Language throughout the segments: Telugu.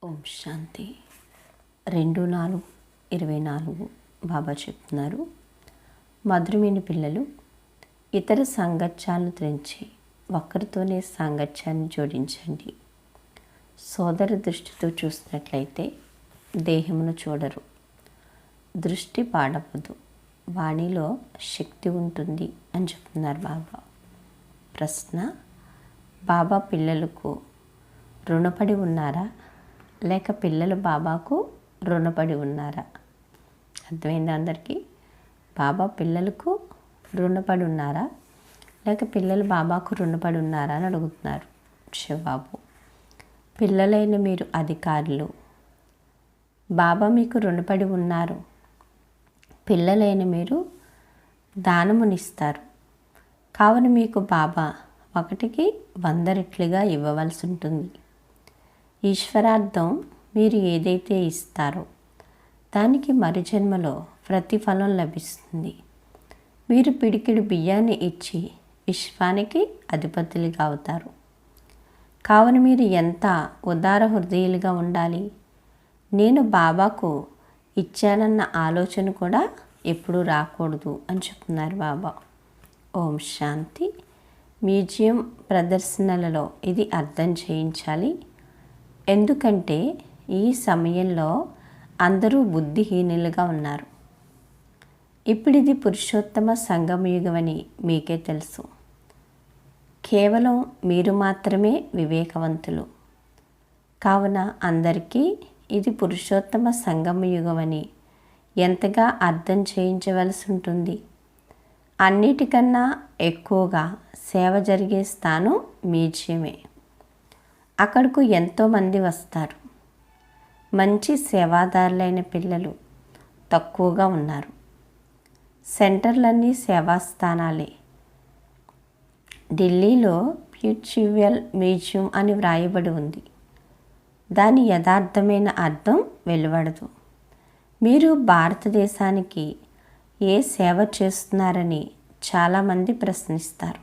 ఓం శాంతి 2/4/24 బాబా చెప్తున్నారు. మధురమైన పిల్లలు, ఇతర సాంగత్యాలను త్రెంచి ఒక్కరితోనే సాంగత్యాన్ని జోడించండి. సోదర దృష్టితో చూసినట్లయితే దేహమును చూడరు. దృష్టి పాడవదు, వాణిలో శక్తి ఉంటుంది అని చెప్తున్నారు బాబా. ప్రశ్న: బాబా పిల్లలకు రుణపడి ఉన్నారా, లేక పిల్లలు బాబాకు రుణపడి ఉన్నారా? అర్థమైందా అందరికీ? బాబా పిల్లలకు రుణపడి ఉన్నారా, లేక పిల్లలు బాబాకు రుణపడి ఉన్నారా అని అడుగుతున్నారు. జవాబు: పిల్లలైన మీరు అధికారులు, బాబా మీకు రుణపడి ఉన్నారు. పిల్లలైన మీరు దానమునిస్తారు, కావున మీకు బాబా 1కి 100 రెట్లుగా ఇవ్వవలసి ఉంటుంది. ఈశ్వరార్థం మీరు ఏదైతే ఇస్తారో దానికి మరుజన్మలో ప్రతిఫలం లభిస్తుంది. మీరు పిడికిడు బియ్యాన్ని ఇచ్చి విశ్వానికి అధిపతులుగా అవుతారు. కావున మీరు ఎంత ఉదార హృదయులుగా ఉండాలి. నేను బాబాకు ఇచ్చానన్న ఆలోచన కూడా ఎప్పుడూ రాకూడదు అని చెప్తున్నారు బాబా. ఓం శాంతి. మ్యూజియం ప్రదర్శనలలో ఇది అర్థం చేయించాలి. ఎందుకంటే ఈ సమయంలో అందరూ బుద్ధిహీనులుగా ఉన్నారు. ఇప్పుడు ఇది పురుషోత్తమ సంగమయుగం అని మీకే తెలుసు. కేవలం మీరు మాత్రమే వివేకవంతులు. కావున అందరికీ ఇది పురుషోత్తమ సంగమయుగం అని ఎంతగా అర్థం చేయించవలసి ఉంటుంది. అన్నిటికన్నా ఎక్కువగా సేవ జరిగే స్థానం మ్యూజియమే. అక్కడకు ఎంతోమంది వస్తారు. మంచి సేవాదారులైన పిల్లలు తక్కువగా ఉన్నారు. సెంటర్లన్నీ సేవాస్థానాలే. ఢిల్లీలో ప్యూచువల్ మ్యూజియం అని వ్రాయబడి ఉంది. దాని యథార్థమైన అర్థం వెలువడదు. మీరు భారతదేశానికి ఏ సేవ చేస్తున్నారని చాలామంది ప్రశ్నిస్తారు.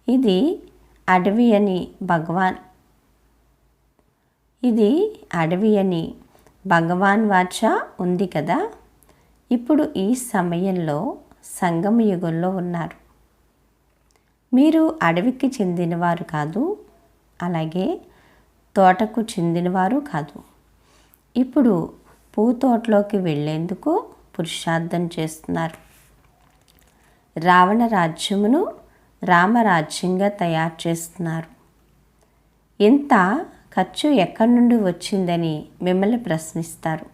ఇది అడవి అని భగవాన్ వాచ ఉంది కదా. ఇప్పుడు ఈ సమయంలో సంగమ యుగంలో ఉన్నారు. మీరు అడవికి చెందినవారు కాదు, అలాగే తోటకు చెందినవారు కాదు. ఇప్పుడు పూతోటలోకి వెళ్ళేందుకు పురుషార్థం చేస్తున్నారు. రావణ రాజ్యమును రామరాజ్యంగా తయారు చేస్తున్నారు. ఇంత ఖర్చు ఎక్కడి నుండి వచ్చిందని మిమ్మల్ని ప్రశ్నిస్తారు.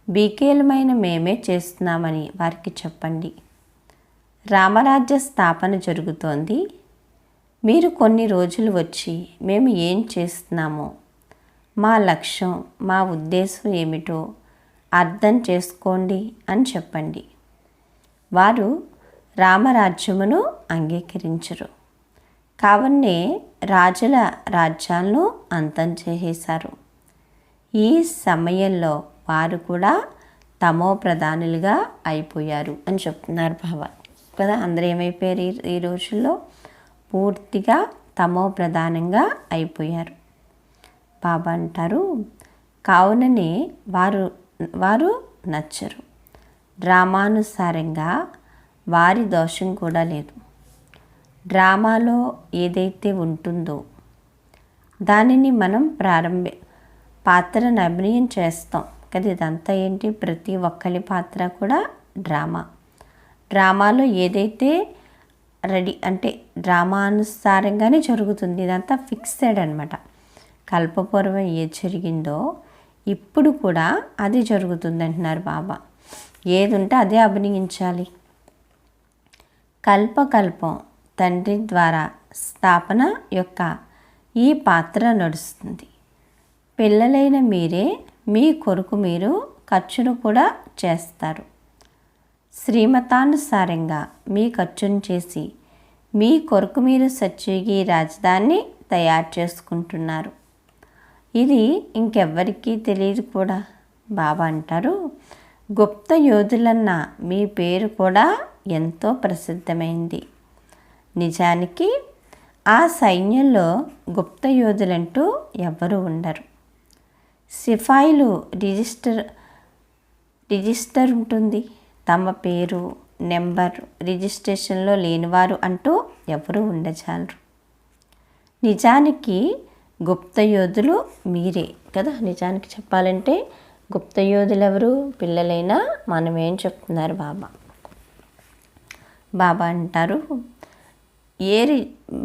బీకేలమైన మేమే చేస్తున్నామని వారికి చెప్పండి. రామరాజ్య స్థాపన జరుగుతోంది. మీరు కొన్ని రోజులు వచ్చి మేము ఏం చేస్తున్నామో, మా లక్ష్యం, మా ఉద్దేశం ఏమిటో అర్థం చేసుకోండి అని చెప్పండి. వారు రామరాజ్యమును అంగీకరించరు. కావన్నే రాజుల రాజ్యాలను అంతం చేసేశారు. ఈ సమయంలో వారు కూడా తమో ప్రధానులుగా అయిపోయారు అని చెప్తున్నారు బాబా కదా. అందరూ ఏమైపోయారు ఈ రోజుల్లో? పూర్తిగా తమో ప్రధానంగా అయిపోయారు. బాబా అంటారు, కావుననే వారు నచ్చరు. డ్రామానుసారంగా వారి దోషం కూడా లేదు. డ్రామాలో ఏదైతే ఉంటుందో దానిని మనం పాత్రను అభినయం చేస్తాం కదా. ఇదంతా ఏంటి? ప్రతి ఒక్కరి పాత్ర కూడా డ్రామాలో ఏదైతే డ్రామానుసారంగానే జరుగుతుంది. ఇదంతా ఫిక్స్డ్ అనమాట. కల్పపూర్వం ఏది జరిగిందో ఇప్పుడు కూడా అది జరుగుతుంది అంటున్నారు బాబా. ఏది ఉంటే అదే అభినయించాలి. కల్పకల్పం తండ్రి ద్వారా స్థాపన యొక్క ఈ పాత్ర నడుస్తుంది. పిల్లలైన మీరే మీ కొరకు మీరు ఖర్చును కూడా చేస్తారు. శ్రీమతానుసారంగా మీ ఖర్చును చేసి మీ కొరకు మీరు సత్యుగి రాజధానిని తయారు చేసుకుంటున్నారు. ఇది ఇంకెవ్వరికీ తెలియదు కూడా. బాబా అంటారు, గుప్త యోధులన్న మీ పేరు కూడా ఎంతో ప్రసిద్ధమైంది. నిజానికి ఆ సైన్యంలో గుప్త యోధులంటూ ఎవ్వరూ ఉండరు. సిపాయిలు రిజిస్టర్ ఉంటుంది. తమ పేరు నెంబర్ రిజిస్ట్రేషన్లో లేనివారు అంటూ ఎవరూ ఉండజాలరు. నిజానికి గుప్త యోధులు మీరే కదా. నిజానికి చెప్పాలంటే గుప్త యోధులు ఎవరు? పిల్లలైనా మనమేం చెప్తున్నారు బాబా అంటారు,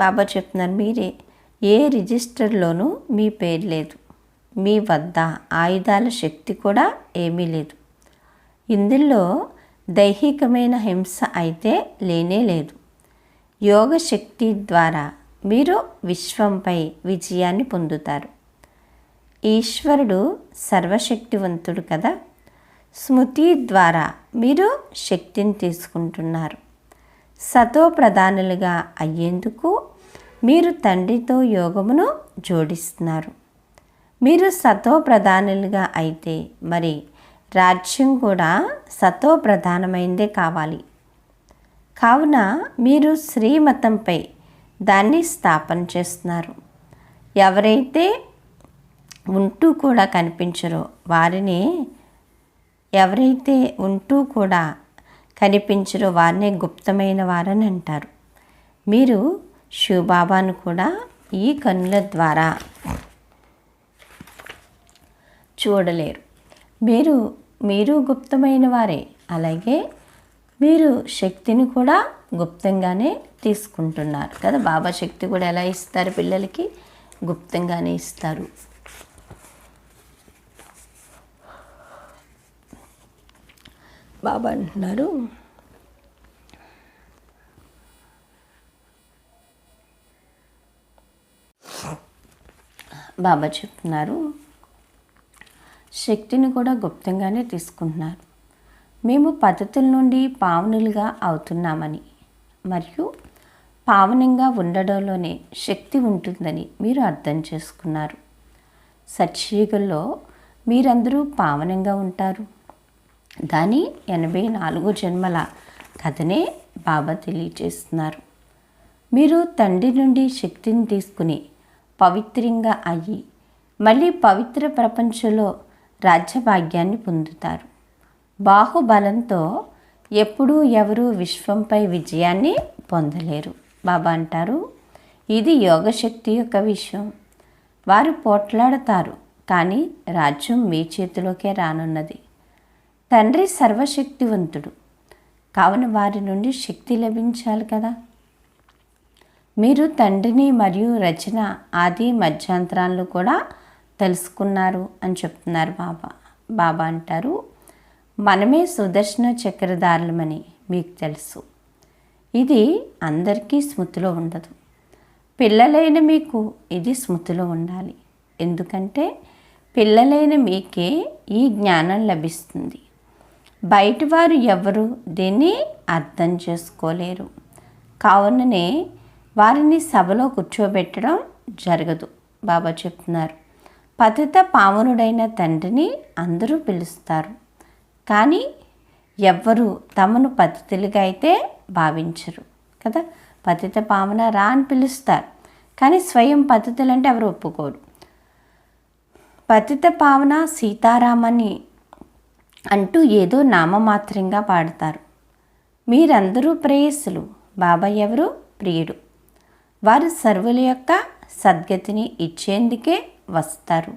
బాబా చెప్తున్నారు మీరే ఏ రిజిస్టర్లోనూ మీ పేరు లేదు. మీ వద్ద ఆయుధాల శక్తి కూడా ఏమీ లేదు. ఇందులో దైహికమైన హింస అయితే లేనే లేదు. యోగ శక్తి ద్వారా మీరు విశ్వంపై విజయాన్ని పొందుతారు. ఈశ్వరుడు సర్వశక్తివంతుడు కదా. స్మృతి ద్వారా మీరు శక్తిని తీసుకుంటున్నారు. సతో ప్రధానులుగా అయ్యేందుకు మీరు తండ్రితో యోగమును జోడిస్తున్నారు. మీరు సతో ప్రధానులుగా అయితే మరి రాజ్యం కూడా సతో ప్రధానమైందే కావాలి. కావున మీరు శ్రీమతంపై దాన్ని స్థాపన చేస్తున్నారు. ఎవరైతే ఉంటూ కూడా కనిపించరో వారిని వారినే గుప్తమైన వారని అంటారు. మీరు శివబాబాను కూడా ఈ కన్నుల ద్వారా చూడలేరు. మీరు గుప్తమైన వారే. అలాగే మీరు శక్తిని కూడా గుప్తంగానే తీసుకుంటున్నారు కదా. బాబా శక్తి కూడా ఎలా ఇస్తారు? పిల్లలకి గుప్తంగానే ఇస్తారు. బాబా అంటున్నారు, బాబా చెప్తున్నారు శక్తిని కూడా గుప్తంగానే తీసుకుంటున్నారు. మేము పద్ధతుల నుండి పావనులుగా అవుతున్నామని మరియు పావనంగా ఉండడంలోనే శక్తి ఉంటుందని మీరు అర్థం చేసుకున్నారు. సత్యయుగంలో మీరందరూ పావనంగా ఉంటారు. దాని 84 జన్మల కథనే బాబా తెలియచేస్తున్నారు. మీరు తండ్రి నుండి శక్తిని తీసుకుని పవిత్రంగా అయ్యి మళ్ళీ పవిత్ర ప్రపంచంలో రాజ్యభాగ్యాన్ని పొందుతారు. బాహుబలంతో ఎప్పుడూ ఎవరూ విశ్వంపై విజయాన్ని పొందలేరు. బాబా అంటారు, ఇది యోగశక్తి యొక్క విషయం. వారు పోట్లాడతారు, కానీ రాజ్యం మీ చేతిలోకే రానున్నది. తండ్రి సర్వశక్తివంతుడు కావున వారి నుండి శక్తి లభించాలి కదా. మీరు తండ్రిని మరియు రచన ఆది మధ్యాంతరాలను కూడా తెలుసుకున్నారు అని చెప్తున్నారు బాబా అంటారు, మనమే సుదర్శన చక్రధారులమని మీకు తెలుసు. ఇది అందరికీ స్మృతిలో ఉండదు. పిల్లలైన మీకు ఇది స్మృతిలో ఉండాలి. ఎందుకంటే పిల్లలైన మీకే ఈ జ్ఞానం లభిస్తుంది. బయట వారు ఎవరు దీన్ని అర్థం చేసుకోలేరు. కావుననే వారిని సభలో కూర్చోబెట్టడం జరగదు. బాబా చెప్తున్నారు, పతిత పావనుడైన తండ్రిని అందరూ పిలుస్తారు, కానీ ఎవ్వరూ తమను పతితులుగా అయితే భావించరు కదా. పతిత పావన రా అని పిలుస్తారు, కానీ స్వయం పతితులంటే ఎవరు ఒప్పుకోరు. పతిత పావన సీతారామని అంటూ ఏదో నామమాత్రంగా పాడతారు. మీరందరూ ప్రేయస్సులు. బాబా ఎవరు? ప్రియుడు. వారు సర్వుల యొక్క సద్గతిని ఇచ్చేందుకే వస్తారు.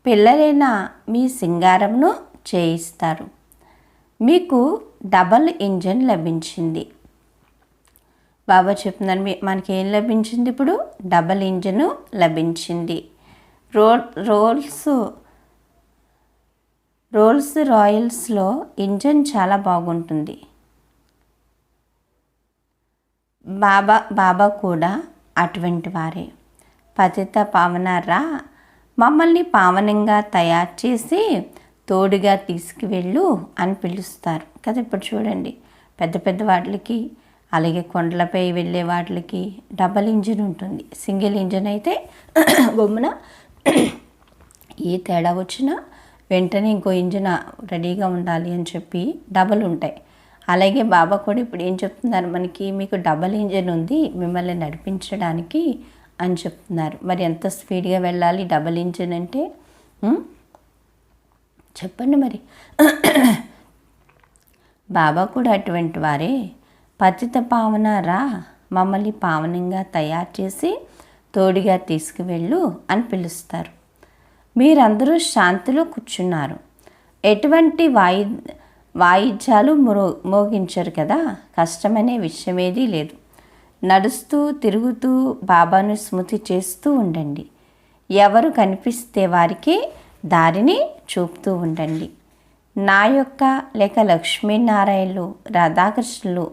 పిల్లలైన మీ సింగారంను చేయిస్తారు. మీకు డబల్ ఇంజన్ లభించింది. బాబా చెప్తున్నారు, మనకి ఏం లభించింది? ఇప్పుడు డబల్ ఇంజను లభించింది. రోల్స్ రాయల్స్లో ఇంజన్ చాలా బాగుంటుంది. బాబా కూడా అటువంటి వారే. పతిత పావనరా, మమ్మల్ని పావనంగా తయారు చేసి తోడుగా తీసుకువెళ్ళు అని పిలుస్తారు కదా. ఇప్పుడు చూడండి, పెద్ద పెద్ద వాటికి అలాగే కొండలపై వెళ్ళే వాటికి డబల్ ఇంజిన్ ఉంటుంది. సింగిల్ ఇంజిన్ అయితే గమ్మున ఏ తేడా వచ్చినా వెంటనే ఇంకో ఇంజిన్ రెడీగా ఉండాలి అని చెప్పి డబల్ ఉంటాయి. అలాగే బాబా కూడా ఇప్పుడు ఏం చెప్తున్నారు మనకి, మీకు డబల్ ఇంజిన్ ఉంది మిమ్మల్ని నడిపించడానికి అని చెప్తున్నారు. మరి ఎంత స్పీడ్గా వెళ్ళాలి డబల్ ఇంజిన్ అంటే? చెప్పండి మరి. బాబా కూడా అటువంటి వారే. పతిత పావన రా, మమ్మల్ని పావనంగా తయారు చేసి తోడుగా తీసుకువెళ్ళు అని పిలుస్తారు. మీరందరూ శాంతిలో కూర్చున్నారు. ఎటువంటి వాయిద్యాలు మోగించరు కదా. కష్టమనే విషయమేదీ లేదు. నడుస్తూ తిరుగుతూ బాబాను స్మృతి చేస్తూ ఉండండి. ఎవరు కనిపిస్తే వారికి దారిని చూపుతూ ఉండండి. నా యొక్క లేక లక్ష్మీనారాయణులు, రాధాకృష్ణులు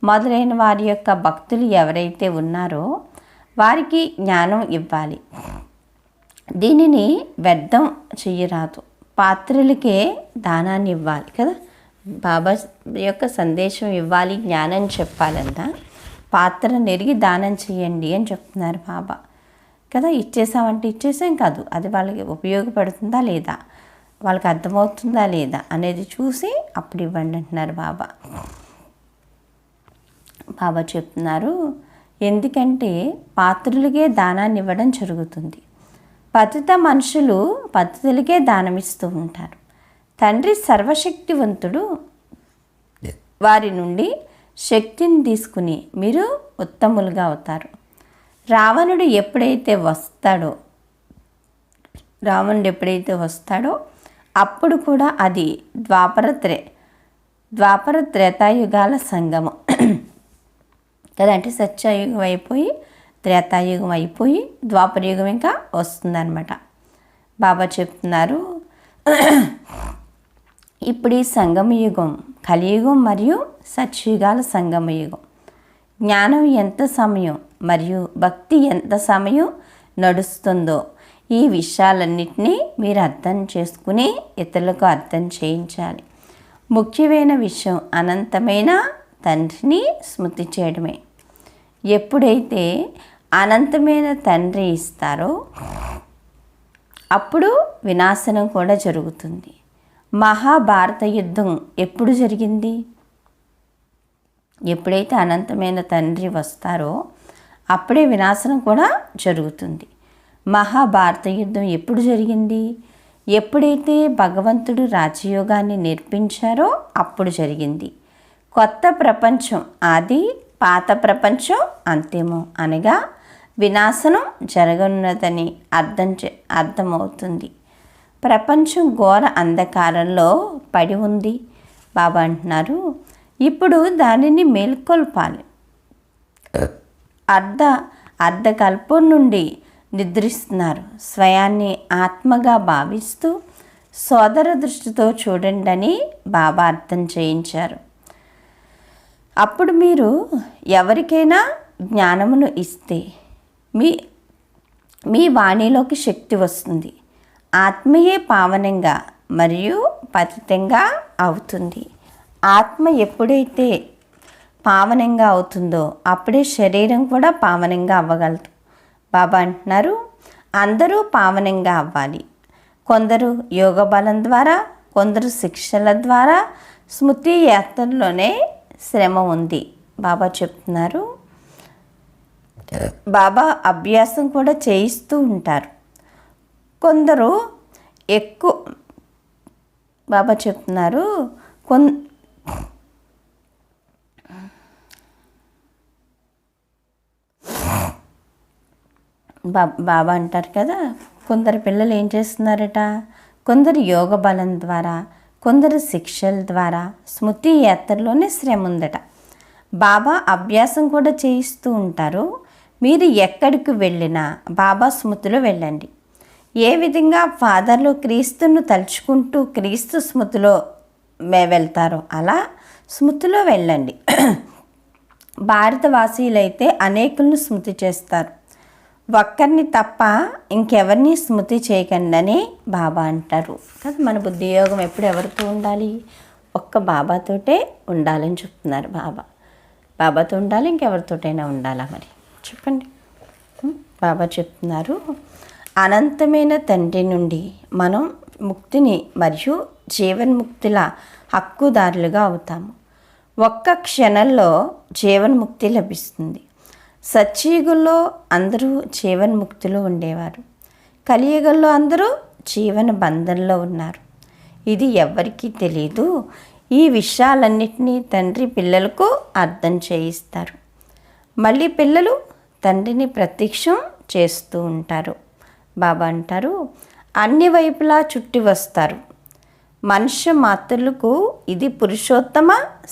మొదలైన వారి యొక్క భక్తులు ఎవరైతే ఉన్నారో వారికి జ్ఞానం ఇవ్వాలి. దీనిని వ్యర్థం చెయ్యరాదు. పాత్రలకే దానాన్ని ఇవ్వాలి కదా. బాబా యొక్క సందేశం ఇవ్వాలి, జ్ఞానం చెప్పాలన్నా పాత్ర నెరిగి దానం చేయండి అని చెప్తున్నారు బాబా కదా. ఇచ్చేసామంటే ఇచ్చేసాం కాదు, అది వాళ్ళకి ఉపయోగపడుతుందా లేదా, వాళ్ళకి అర్థమవుతుందా లేదా అనేది చూసి అప్పుడు ఇవ్వండి అంటున్నారు బాబా. బాబా చెప్తున్నారు, ఎందుకంటే పాత్రులకే దానాన్ని ఇవ్వడం జరుగుతుంది. పతిత మనుషులు పతితులకే దానమిస్తూ ఉంటారు. తండ్రి సర్వశక్తివంతుడు. వారి నుండి శక్తిని తీసుకుని మీరు ఉత్తములుగా అవుతారు. రావణుడు ఎప్పుడైతే వస్తాడో అప్పుడు కూడా అది ద్వాపర త్రేతాయుగాల సంగమం కదంటే. సత్యయుగం అయిపోయి త్రేతాయుగం అయిపోయి ద్వాపరయుగం ఇంకా వస్తుందన్నమాట. బాబా చెప్తున్నారు, ఇప్పుడు ఈ సంగమయుగం కలియుగం మరియు సత్యయుగాల సంగమయుగం. జ్ఞానం ఎంత సమయం మరియు భక్తి ఎంత సమయం నడుస్తుందో ఈ విషయాలన్నింటినీ మీరు అర్థం చేసుకుని ఇతరులకు అర్థం చేయించాలి. ముఖ్యమైన విషయం అనంతమైన తండ్రిని స్మృతి చేయడమే. ఎప్పుడైతే అనంతమైన తండ్రి ఇస్తారో అప్పుడు వినాశనం కూడా జరుగుతుంది. మహాభారత యుద్ధం ఎప్పుడు జరిగింది? ఎప్పుడైతే అనంతమైన తండ్రి వస్తారో అప్పుడే వినాశనం కూడా జరుగుతుంది. మహాభారత యుద్ధం ఎప్పుడు జరిగింది? ఎప్పుడైతే భగవంతుడు రాజయోగాన్ని నేర్పించారో అప్పుడు జరిగింది. కొత్త ప్రపంచం ఆది, పాత ప్రపంచం అంతిమం అనగా వినాశనం జరగనున్నదని అర్థమవుతుంది. ప్రపంచం ఘోర అంధకారంలో పడి ఉంది. బాబా అంటున్నారు, ఇప్పుడు దానిని మేల్కొల్పాలి. అర్ధకల్పం నుండి నిద్రిస్తున్నారు. స్వయాన్ని ఆత్మగా భావిస్తూ సోదర దృష్టితో చూడండి అని బాబా అర్థం చేయించారు. అప్పుడు మీరు ఎవరికైనా జ్ఞానమును ఇస్తే మీ వాణిలోకి శక్తి వస్తుంది. ఆత్మయే పావనంగా మరియు పతితంగా అవుతుంది. ఆత్మ ఎప్పుడైతే పావనంగా అవుతుందో అప్పుడే శరీరం కూడా పావనంగా అవ్వగలదు. బాబా అంటున్నారు, అందరూ పావనంగా అవ్వాలి. కొందరు యోగ బలం ద్వారా, కొందరు శిక్షల ద్వారా. స్మృతి యాత్రలోనే శ్రమ ఉంది. బాబా చెప్తున్నారు, బాబా అభ్యాసం కూడా చేయిస్తూ ఉంటారు. కొందరు బాబా చెప్తున్నారు, బాబా అంటారు కదా, కొందరు పిల్లలు ఏం చేస్తున్నారట, కొందరు యోగ బలం ద్వారా, కొందరు శిక్షల ద్వారా. స్మృతి యాత్రలోనే శ్రమ ఉందట. బాబా అభ్యాసం కూడా చేయిస్తూ ఉంటారు. మీరు ఎక్కడికి వెళ్ళినా బాబా స్మృతిలో వెళ్ళండి. ఏ విధంగా ఫాదర్లో క్రీస్తును తలుచుకుంటూ క్రీస్తు స్మృతిలో వెళ్తారో అలా స్మృతిలో వెళ్ళండి. భారతవాసీలైతే అనేకులను స్మృతి చేస్తారు. ఒక్కరిని తప్ప ఇంకెవరిని స్మృతి చేయకండి అని బాబా అంటారు కదా. మన బుద్ధి యోగం ఎప్పుడు ఎవరితో ఉండాలి? ఒక్క బాబాతోటే ఉండాలని చెప్తున్నారు బాబా. బాబాతో ఉండాలి, ఇంకెవరితోటైనా ఉండాలా మరి చెప్పండి. బాబా చెప్తున్నారు, అనంతమైన తండ్రి నుండి మనం ముక్తిని మరియు జీవన్ముక్తుల హక్కుదారులుగా అవుతాము. ఒక్క క్షణంలో జీవన్ముక్తి లభిస్తుంది. సత్యయుగంలో అందరూ జీవన్ముక్తిలో ఉండేవారు. కలియుగంలో అందరూ జీవన బంధంలో ఉన్నారు. ఇది ఎవ్వరికీ తెలియదు. ఈ విషయాలన్నిటినీ తండ్రి పిల్లలకు అర్థం చేయిస్తారు. మళ్ళీ పిల్లలు తండ్రిని ప్రత్యక్షం చేస్తూ ఉంటారు. బాబా అంటారు, అన్ని వైపులా చుట్టి వస్తారు. మనుష్య మాతృలకు ఇది పురుషోత్తమ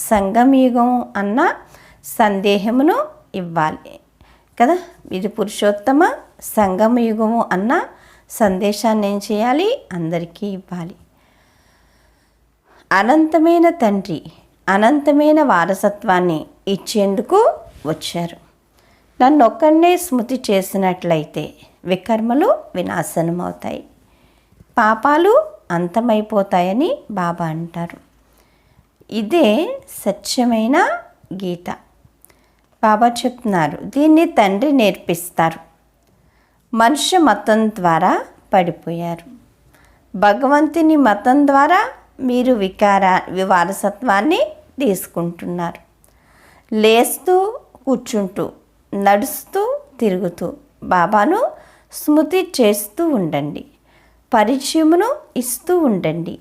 సంగమయుగం అన్న సందేహమును ఇవ్వాలి కదా. ఇది పురుషోత్తమ సంగమయుగము అన్న సందేశాన్ని ఏం చేయాలి? అందరికీ ఇవ్వాలి. అనంతమైన తండ్రి అనంతమైన వారసత్వాన్ని ఇచ్చేందుకు వచ్చారు. నన్ను ఒక్కడనే స్మృతి చేసినట్లయితే వికర్మలు వినాశనమవుతాయి, పాపాలు అంతమైపోతాయని బాబా అంటారు. ఇదే సత్యమైన గీత. బాబా చెప్తున్నారు, దీన్ని తండ్రి నేర్పిస్తారు. మనుష్య మతం ద్వారా పడిపోయారు. భగవంతుని మతం ద్వారా మీరు వారసత్వాన్ని తీసుకుంటున్నారు. లేస్తూ కూర్చుంటూ నడుస్తూ తిరుగుతూ బాబాను స్మృతి చేస్తూ ఉండండి, పరిచయమును ఇస్తూ ఉండండి.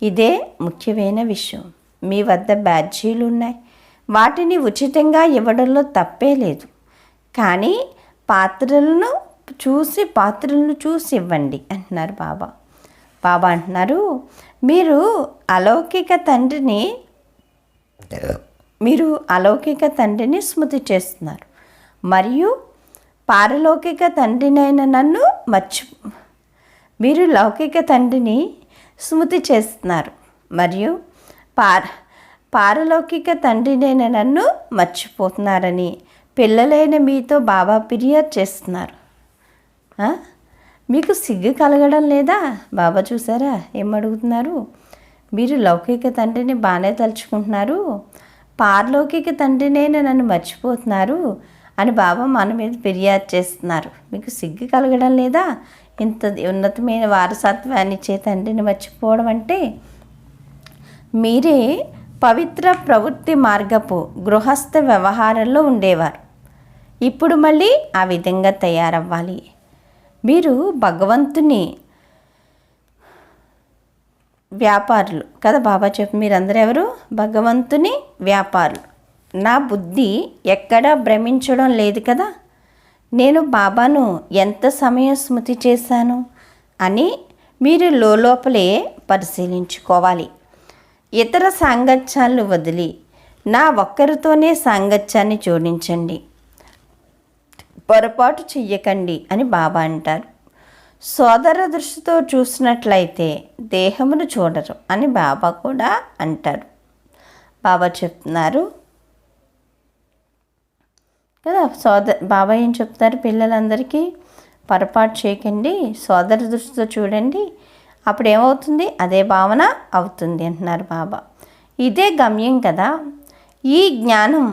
ఇదే ముఖ్యమైన విషయం. మీ వద్ద బ్యాడ్జీలు ఉన్నాయి, వాటిని ఉచితంగా ఇవ్వడంలో తప్పే లేదు. కానీ పాత్రలను చూసి ఇవ్వండి అంటున్నారు బాబా. బాబా అంటున్నారు, మీరు అలౌకిక తండ్రిని స్మృతి చేస్తున్నారు మరియు పారలౌకిక తండ్రినైన నన్ను మీరు లౌకిక తండ్రిని స్మృతి చేస్తున్నారు మరియు పారలౌకిక తండ్రినైన నన్ను మర్చిపోతున్నారని పిల్లలైన మీతో బాబా ఫిర్యాదు చేస్తున్నారు. మీకు సిగ్గు కలగడం లేదా? బాబా చూసారా ఏమడుగుతున్నారు? మీరు లౌకిక తండ్రిని బాగానే తలుచుకుంటున్నారు, పారలౌకిక తండ్రినైనా నన్ను మర్చిపోతున్నారు అని బాబా మన మీద ఫిర్యాదు చేస్తున్నారు. మీకు సిగ్గు కలగడం లేదా? ఇంత ఉన్నతమైన వారసత్వాన్ని ఇచ్చే తండ్రిని మర్చిపోవడం అంటే. మీరే పవిత్ర ప్రవృత్తి మార్గపు గృహస్థ వ్యవహారంలో ఉండేవారు. ఇప్పుడు మళ్ళీ ఆ విధంగా తయారవ్వాలి. మీరు భగవంతుని వ్యాపారులు కదా. బాబా మీరందరూ ఎవరు? భగవంతుని వ్యాపారులు. నా బుద్ధి ఎక్కడా భ్రమించడం లేదు కదా. నేను బాబాను ఎంత సమయం స్మృతి చేశాను అని మీరు లోపలే పరిశీలించుకోవాలి. ఇతర సాంగత్యాలను వదిలి నా ఒక్కరితోనే సాంగత్యాన్ని జోడించండి, పొరపాటు చెయ్యకండి అని బాబా అంటారు. సోదర దృష్టితో చూసినట్లయితే దేహమును చూడరు అని బాబా కూడా అంటారు. బాబా చెప్తున్నారు కదా. బాబా ఏం చెప్తారు పిల్లలందరికీ? పొరపాటు చేయకండి, సోదర దృష్టితో చూడండి, అప్పుడు ఏమవుతుంది? అదే భావన అవుతుంది అంటున్నారు బాబా. ఇదే గమ్యం కదా. ఈ జ్ఞానం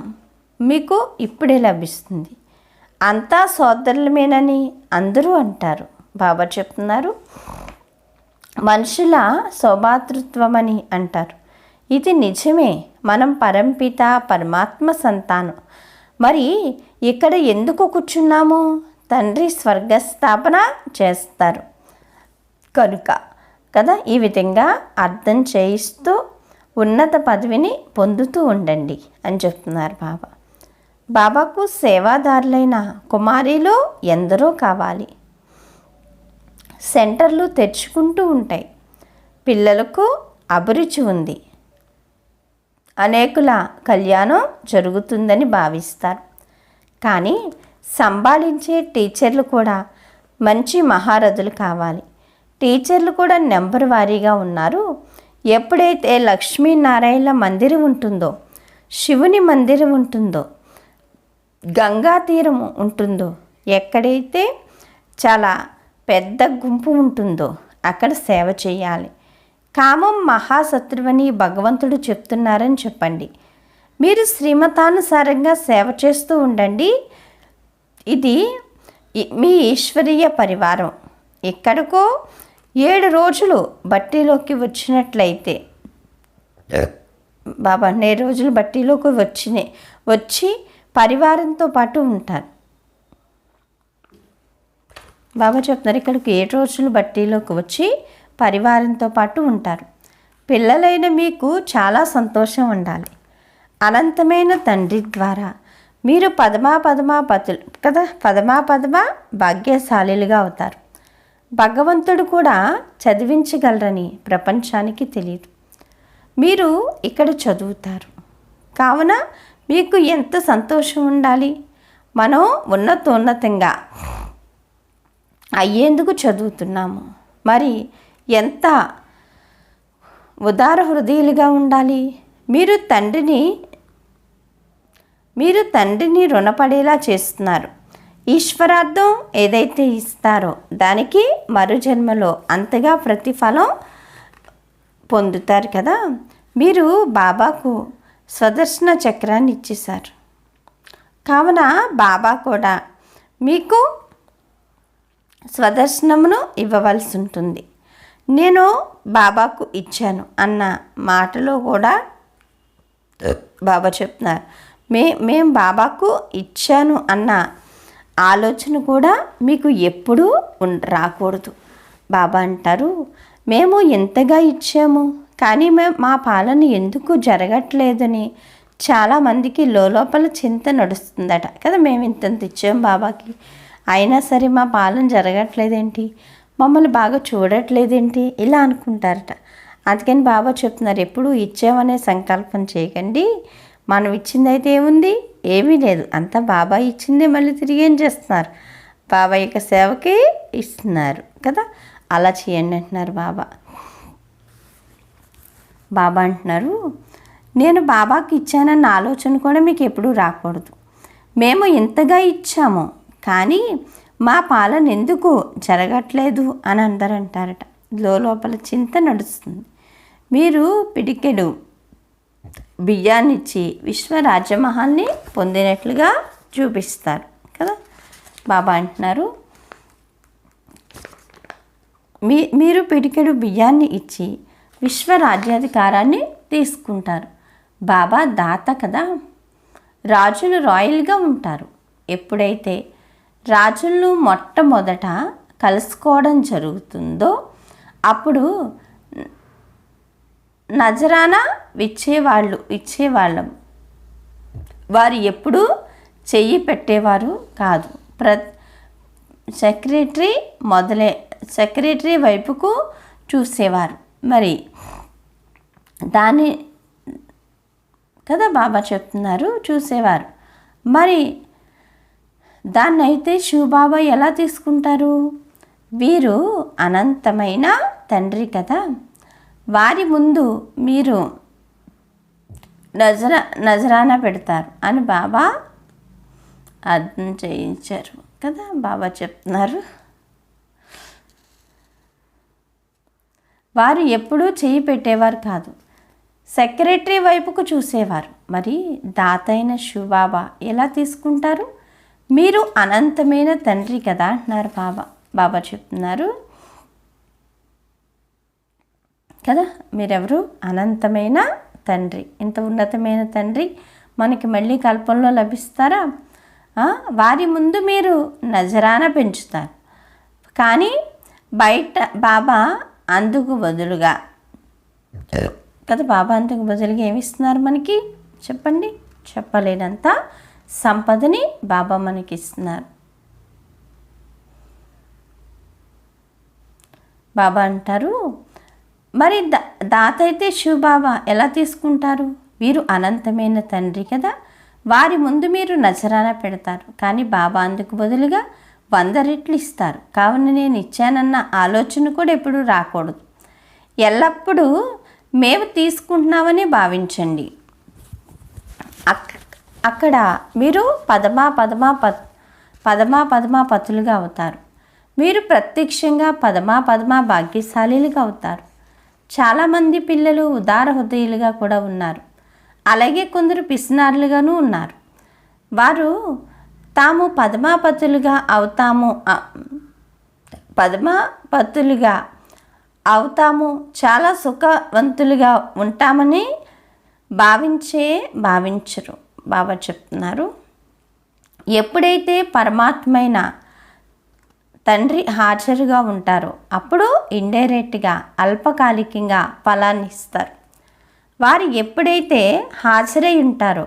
మీకు ఇప్పుడే లభిస్తుంది. అంతా సోదరులమేనని అందరూ అంటారు. బాబా చెప్తున్నారు, మనుషుల సౌభాతృత్వమని అంటారు. ఇది నిజమే. మనం పరంపిత పరమాత్మ సంతానం. మరి ఇక్కడ ఎందుకు కూర్చున్నాము? తండ్రి స్వర్గస్థాపన చేస్తారు కనుక కదా. ఈ విధంగా అర్థం చేయిస్తూ ఉన్నత పదవిని పొందుతూ ఉండండి అని చెప్తున్నారు బాబా. బాబాకు సేవాదారులైన కుమారీలు ఎందరో కావాలి. సెంటర్లు తెరుచుకుంటూ ఉంటాయి. పిల్లలకు అభిరుచి ఉంది, అనేకుల కళ్యాణం జరుగుతుందని భావిస్తారు. కానీ సంభాళించే టీచర్లు కూడా మంచి మహారథులు కావాలి. టీచర్లు కూడా నెంబర్ వారీగా ఉన్నారు. ఎప్పుడైతే లక్ష్మీనారాయణ మందిరం ఉంటుందో, శివుని మందిరం ఉంటుందో, గంగా తీరం ఉంటుందో, ఎక్కడైతే చాలా పెద్ద గుంపు ఉంటుందో అక్కడ సేవ చేయాలి. కామం మహాశత్రువని భగవంతుడు చెప్తున్నారని చెప్పండి. మీరు శ్రీమతానుసారంగా సేవ చేస్తూ ఉండండి. ఇది మీ ఈశ్వరీయ పరివారం. ఎక్కడికో 7 రోజులు బట్టీలోకి వచ్చినట్లయితే బాబా 7 రోజులు బట్టీలోకి వచ్చి పరివారంతో పాటు ఉంటారు. బాబా చెప్తున్నారు, ఇక్కడికి 7 రోజులు బట్టీలోకి వచ్చి పరివారంతో పాటు ఉంటారు. పిల్లలైన మీకు చాలా సంతోషం ఉండాలి. అనంతమైన తండ్రి ద్వారా మీరు పదమా భాగ్యశాలిలుగా అవుతారు. భగవంతుడు కూడా చదివించగలరని ప్రపంచానికి తెలియదు. మీరు ఇక్కడ చదువుతారు కావున మీకు ఎంత సంతోషం ఉండాలి. మనం ఉన్నతంగా అయ్యేందుకు చదువుతున్నాము. మరి ఎంత ఉదార హృదయులుగా ఉండాలి. మీరు తండ్రిని రుణపడేలా చేస్తున్నారు. ఈశ్వరార్థం ఏదైతే ఇస్తారో దానికి మరుజన్మలో అంతగా ప్రతిఫలం పొందుతారు కదా. మీరు బాబాకు స్వదర్శన చక్రాన్ని ఇచ్చేశారు కావున బాబా కూడా మీకు స్వదర్శనమును ఇవ్వవలసి ఉంటుంది. నేను బాబాకు ఇచ్చాను అన్న మాటలో కూడా బాబా చెప్తున్నారు. మేము బాబాకు ఇచ్చాను అన్న ఆలోచన కూడా మీకు ఎప్పుడూ రాకూడదు. బాబా అంటారు, మేము ఎంతగా ఇచ్చాము కానీ మా పాలన ఎందుకు జరగట్లేదని చాలామందికి లోపల చింత నడుస్తుందట కదా. మేము ఇంతంత ఇచ్చాము బాబాకి, అయినా సరే మా పాలన జరగట్లేదేంటి, మమ్మల్ని బాగా చూడట్లేదేంటి ఇలా అనుకుంటారట. అందుకని బాబా చెప్తున్నారు, ఎప్పుడు ఇచ్చామనే సంకల్పం చేయకండి. మనం ఇచ్చిందైతే ఏముంది, ఏమీ లేదు. అంతా బాబా ఇచ్చిందే మళ్ళీ తిరిగి ఏం చేస్తున్నారు, బాబా యొక్క సేవకే ఇస్తున్నారు కదా. అలా చేయండి అంటున్నారు బాబా. బాబా అంటున్నారు, నేను బాబాకి ఇచ్చానన్న ఆలోచన కూడా మీకు ఎప్పుడూ రాకూడదు. మేము ఎంతగా ఇచ్చాము కానీ మా పాలన ఎందుకు జరగట్లేదు అని అందరూ అంటారట. లోపల చింత నడుస్తుంది. మీరు పిడికెడు బియ్యాన్నిచ్చి విశ్వరాజ్యమహాల్ని పొందినట్లుగా చూపిస్తారు కదా. బాబా అంటున్నారు, మీరు పిడికెడు బియ్యాన్ని ఇచ్చి విశ్వరాజ్యాధికారాన్ని తీసుకుంటారు. బాబా దాత కదా. రాజులు రాయల్గా ఉంటారు. ఎప్పుడైతే రాజులను మొట్టమొదట కలుసుకోవడం జరుగుతుందో అప్పుడు నజరానా ఇచ్చేవాళ్ళం. వారు ఎప్పుడూ చెయ్యి పెట్టేవారు కాదు. సెక్రటరీ వైపుకు చూసేవారు. మరి దాన్ని కదా బాబా చెప్తున్నారు, చూసేవారు. మరి దాన్నైతే శివబాబా ఎలా తీసుకుంటారు? వీరు అనంతమైన తండ్రి కదా, వారి ముందు మీరు నజరానా పెడతారు అని బాబా అర్థం చేయించారు కదా. బాబా చెప్తున్నారు, వారు ఎప్పుడూ చేయి పెట్టేవారు కాదు, సెక్రటరీ వైపుకు చూసేవారు. మరి దాత అయిన శివబాబా ఎలా తీసుకుంటారు? మీరు అనంతమైన తండ్రి కదా అంటున్నారు బాబా. బాబా చెప్తున్నారు కదా, మీరెవరు? అనంతమైన తండ్రి. ఇంత ఉన్నతమైన తండ్రి మనకి మళ్ళీ కల్పంలో లభిస్తారా? వారి ముందు మీరు నజరాన పెంచుతారు కానీ బయట బాబా అందుకు బదులుగా కదా, బాబా అందుకు బదులుగా ఏమిస్తున్నారు మనకి చెప్పండి? చెప్పలేనంత సంపదని బాబా మనకి ఇస్తున్నారు. బాబా అంటారు, మరి దాత అయితే శివబాబా ఎలా తీసుకుంటారు? వీరు అనంతమైన తండ్రి కదా, వారి ముందు మీరు నజరానా పెడతారు కానీ బాబా అందుకు బదులుగా 100 రెట్లు ఇస్తారు. కావున నేను ఇచ్చానన్న ఆలోచన కూడా ఎప్పుడూ రాకూడదు. ఎల్లప్పుడూ మేము తీసుకుంటున్నామని భావించండి. అక్కడ మీరు పదమా పతులుగా అవుతారు. మీరు ప్రత్యక్షంగా పదమా భాగ్యశాలిలుగా అవుతారు. చాలామంది పిల్లలు ఉదార హృదయులుగా కూడా ఉన్నారు. అలాగే కొందరు పిసినారులుగాను ఉన్నారు. వారు తాము పద్మాపతులుగా అవుతాము, చాలా సుఖవంతులుగా ఉంటామని భావించరు. బాబా చెప్తున్నారు, ఎప్పుడైతే పరమాత్మైన తండ్రి హాజరుగా ఉంటారో అప్పుడు ఇండైరెక్ట్గా అల్పకాలికంగా ఫలాన్ని ఇస్తారు. వారు ఎప్పుడైతే హాజరై ఉంటారో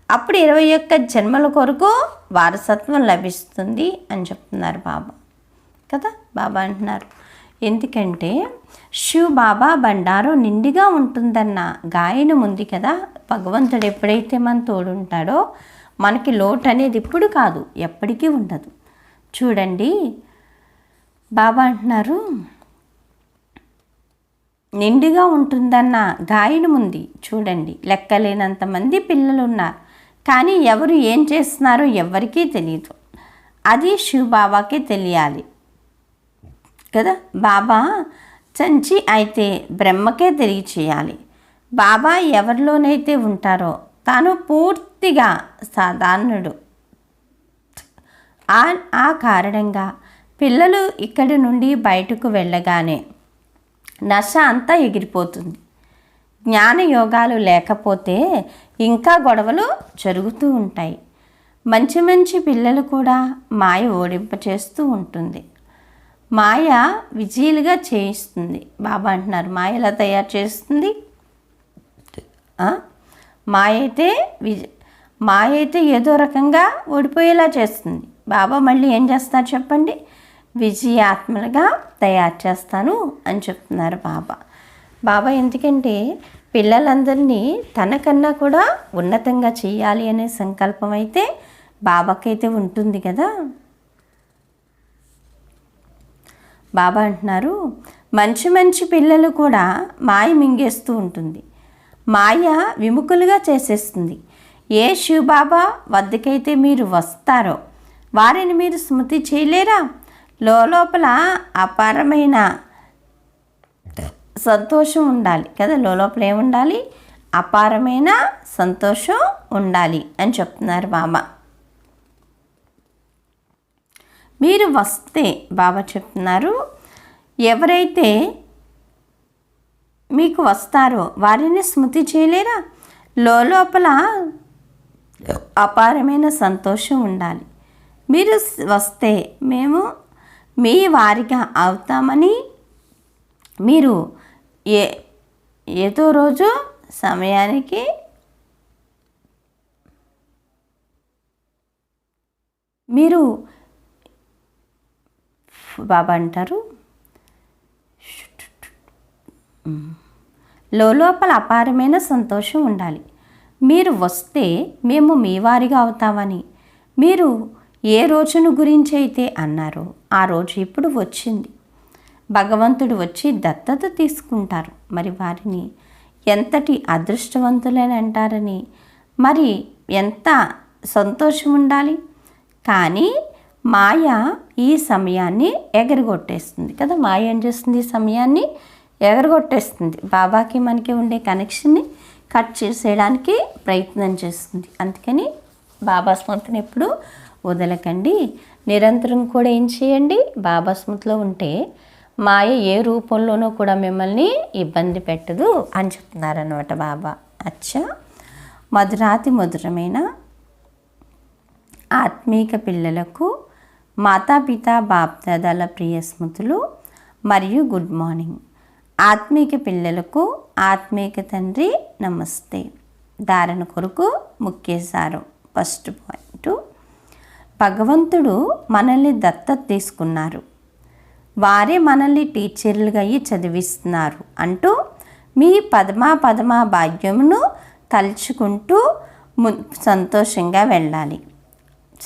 అప్పుడు 21 జన్మల కొరకు వారసత్వం లభిస్తుంది అని చెప్తున్నారు బాబా కదా. బాబా అంటున్నారు ఎందుకంటే శివ్ బాబా బండారం నిండిగా ఉంటుందన్న గాయనం ఉంది కదా. భగవంతుడు ఎప్పుడైతే మన తోడుంటాడో మనకి లోటు అనేది ఇప్పుడు కాదు, ఎప్పటికీ ఉండదు. చూడండి బాబా అంటున్నారు నిండుగా ఉంటుందన్న గాయనం ఉంది. చూడండి లెక్కలేనంతమంది పిల్లలు ఉన్నారు, కానీ ఎవరు ఏం చేస్తున్నారో ఎవరికీ తెలియదు. అది శివ్ బాబాకే తెలియాలి కదా. బాబా చంచి అయితే బ్రహ్మకే తెలియచేయాలి. బాబా ఎవరిలోనైతే ఉంటారో తాను పూర్తిగా సాధారణుడు. ఆ కారణంగా పిల్లలు ఇక్కడి నుండి బయటకు వెళ్ళగానే నశ అంతా ఎగిరిపోతుంది. జ్ఞానయోగాలు లేకపోతే ఇంకా గొడవలు జరుగుతూ ఉంటాయి. మంచి మంచి పిల్లలు కూడా మాయ ఓడింపచేస్తూ ఉంటుంది. మాయ విజయాలుగా చేయిస్తుంది. బాబా అంటున్నారు మాయ ఎలా తయారు చేస్తుంది. మాయ అయితే ఏదో రకంగా ఓడిపోయేలా చేస్తుంది. బాబా మళ్ళీ ఏం చేస్తారు చెప్పండి, విజయాత్మలుగా తయారు చేస్తాను అని చెప్తున్నారు బాబా. బాబా ఎందుకంటే పిల్లలందరినీ తనకన్నా కూడా ఉన్నతంగా చేయాలి అనే సంకల్పం అయితే బాబాకైతే ఉంటుంది కదా. బాబా అంటున్నారు మంచి మంచి పిల్లలు కూడా మాయ మింగేస్తూ ఉంటుంది. మాయ విముఖులుగా చేసేస్తుంది. ఏ శివబాబా వద్దకైతే మీరు వస్తారో వారిని మీరు స్మృతి చేయలేరా. లోపల అపారమైన సంతోషం ఉండాలి కదా. లోపల ఏముండాలి, అపారమైన సంతోషం ఉండాలి అని చెప్తున్నారు బాబా. మీరు వస్తే బాబా చెప్తున్నారు ఎవరైతే మీకు వస్తారో వారిని స్మృతి చేయలేరా. లోపల అపారమైన సంతోషం ఉండాలి. మీరు వస్తే మేము మీ వారిగా అవుతామని మీరు ఏదో రోజు సమయానికి మీరు బాబా అంటారు లోపల అపారమైన సంతోషం ఉండాలి. మీరు వస్తే మేము మీ వారిగా అవుతామని మీరు ఏ రోజును గురించి అయితే అన్నారో ఆ రోజు ఇప్పుడు వచ్చింది. భగవంతుడు వచ్చి దత్తత తీసుకుంటారు. మరి వారిని ఎంతటి అదృష్టవంతులని అంటారని మరి ఎంత సంతోషం ఉండాలి. కానీ మాయ ఈ సమయాన్ని ఎగరగొట్టేస్తుంది కదా. మాయ ఏం చేస్తుంది, ఈ సమయాన్ని ఎగరగొట్టేస్తుంది. బాబాకి మనకి ఉండే కనెక్షన్ని కట్ చేసేయడానికి ప్రయత్నం చేస్తుంది. అందుకని బాబా స్మృతిని ఎప్పుడు వదలకండి. నిరంతరం కూడా ఏం చేయండి, బాబా స్మృతిలో ఉంటే మాయ ఏ రూపంలోనూ కూడా మిమ్మల్ని ఇబ్బంది పెట్టదు అని చెప్తున్నారనమాట బాబా. అచ్చా మధురాతి మధురమైన ఆత్మీక పిల్లలకు మాతాపిత బాప్దాదాల ప్రియ స్మృతులు మరియు గుడ్ మార్నింగ్. ఆత్మీక పిల్లలకు ఆత్మీక తండ్రి నమస్తే. ధారణ కొరకు ముఖ్య సారం. ఫస్ట్ పాయింట్, భగవంతుడు మనల్ని దత్తత తీసుకున్నారు, వారే మనల్ని టీచర్లుగా అయ్యి చదివిస్తున్నారు అంటూ మీ పదమా భాగ్యమును తలుచుకుంటూ సంతోషంగా వెళ్ళాలి.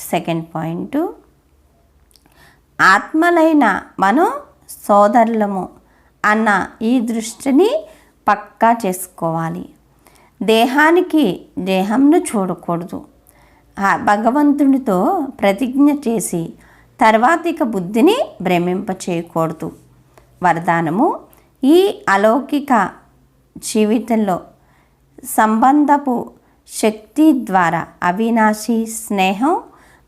సెకండ్ పాయింట్, ఆత్మలైన మనం సోదరులము అన్న ఈ దృష్టిని పక్కా చేసుకోవాలి. దేహంను చూడకూడదు. భగవంతునితో ప్రతిజ్ఞ చేసి తర్వాత ఇక బుద్ధిని భ్రమింప చేయకూడదు. వరదానము, ఈ అలౌకిక జీవితంలో సంబంధపు శక్తి ద్వారా అవినాశి స్నేహం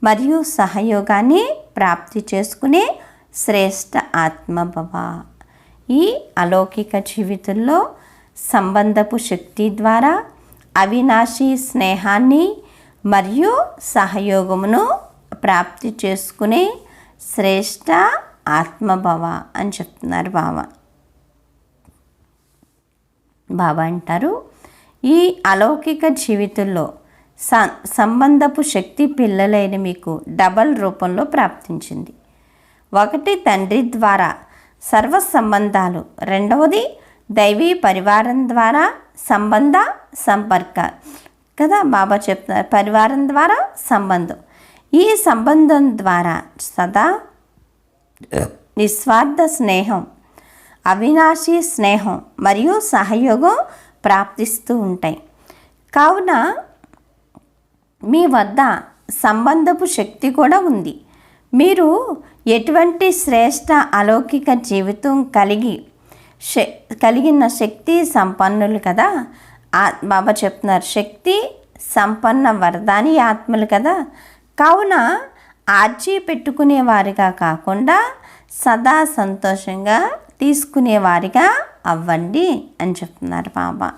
మరియు సహయోగాన్ని ప్రాప్తి చేసుకునే శ్రేష్ఠ ఆత్మభవ. ఈ అలౌకిక జీవితంలో సంబంధపు శక్తి ద్వారా అవినాశి స్నేహాన్ని మరియు సహయోగమును ప్రాప్తి చేసుకునే శ్రేష్ఠ ఆత్మభవ అని చెప్తున్నారు బాబా. బాబా అంటారు, ఈ అలౌకిక జీవితంలో సంబంధపు శక్తి పిల్లలైన మీకు డబల్ రూపంలో ప్రాప్తించింది. ఒకటి తండ్రి ద్వారా సర్వ సంబంధాలు, రెండవది దైవీ పరివారం ద్వారా సంబంధ సంపర్క కదా. బాబా చెప్తున్నారు పరివారం ద్వారా సంబంధం. ఈ సంబంధం ద్వారా సదా నిస్వార్థ స్నేహం, అవినాశీ స్నేహం మరియు సహయోగం ప్రాప్తిస్తూ ఉంటాయి. కావున మీ వద్ద సంబంధపు శక్తి కూడా ఉంది. మీరు ఎటువంటి శ్రేష్ట అలౌకిక జీవితం కలిగిన శక్తి సంపన్నులు కదా. బాబా చెప్తున్నారు శక్తి సంపన్న వరదాని ఆత్మలు కదా. కావున ఆర్జీ పెట్టుకునేవారిగా కాకుండా సదా సంతోషంగా తీసుకునేవారిగా అవ్వండి అని చెప్తున్నారు బాబా.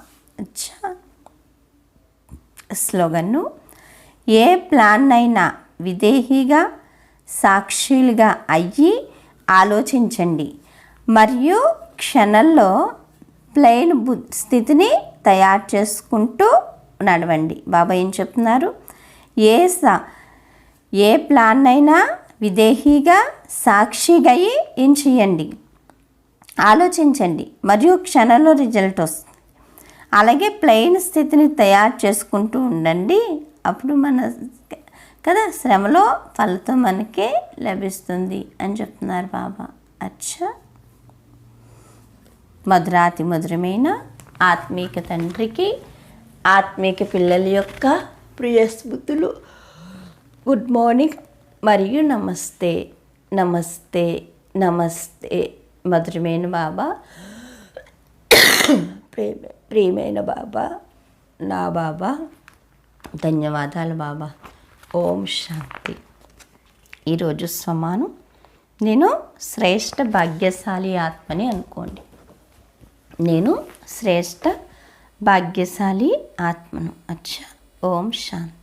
స్లోగన్ను, ఏ ప్లాన్ అయినా విధేహిగా సాక్షులుగా అయ్యి ఆలోచించండి మరియు క్షణంలో ప్లెయిన్ స్థితిని తయారు చేసుకుంటూ నడవండి. బాబా ఏం చెప్తున్నారు, ఏ ప్లాన్ అయినా విధేహిగా సాక్షిగా ఏం చేయండి, ఆలోచించండి మరియు క్షణంలో రిజల్ట్ వస్తుంది. అలాగే ప్లెయిన్ స్థితిని తయారు చేసుకుంటూ ఉండండి. అప్పుడు మన కదా శ్రమలో ఫలితం మనకే లభిస్తుంది అని చెప్తున్నారు బాబా. మధురాతి మధురమైన ఆత్మీక తండ్రికి ఆత్మీక పిల్లల యొక్క ప్రియ స్మృతులు. గుడ్ మార్నింగ్ మరియు నమస్తే నమస్తే నమస్తే. మధురమైన బాబా, ప్రియమైన బాబా, నా బాబా, ధన్యవాదాలు బాబా. ఓం శాంతి. ఈరోజు సమానం నేను శ్రేష్ఠ భాగ్యశాలి ఆత్మని అనుకోండి. నేను శ్రేష్ఠ భాగ్యశాలి ఆత్మను. ఓం శాంతి.